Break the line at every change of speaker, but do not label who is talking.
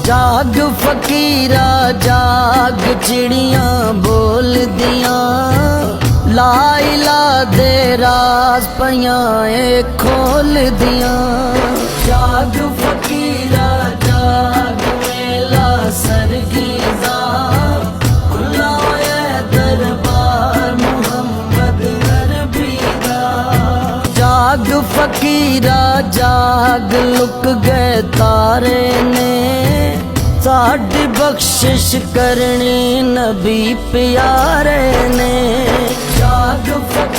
जाग फकीरा जाग चिड़ियां बोल दियां, ला इला दे राज पइयां ए खोल दियां। जाग फकीरा जाग मेला सरगीज़ा, खुला होया दरबार मुहम्मद अरबी दा। जाग फकीरा जाग लुक गए तारे ने, साडी बख्शिश करनी नबी प्यारे ने। जाग फकीरा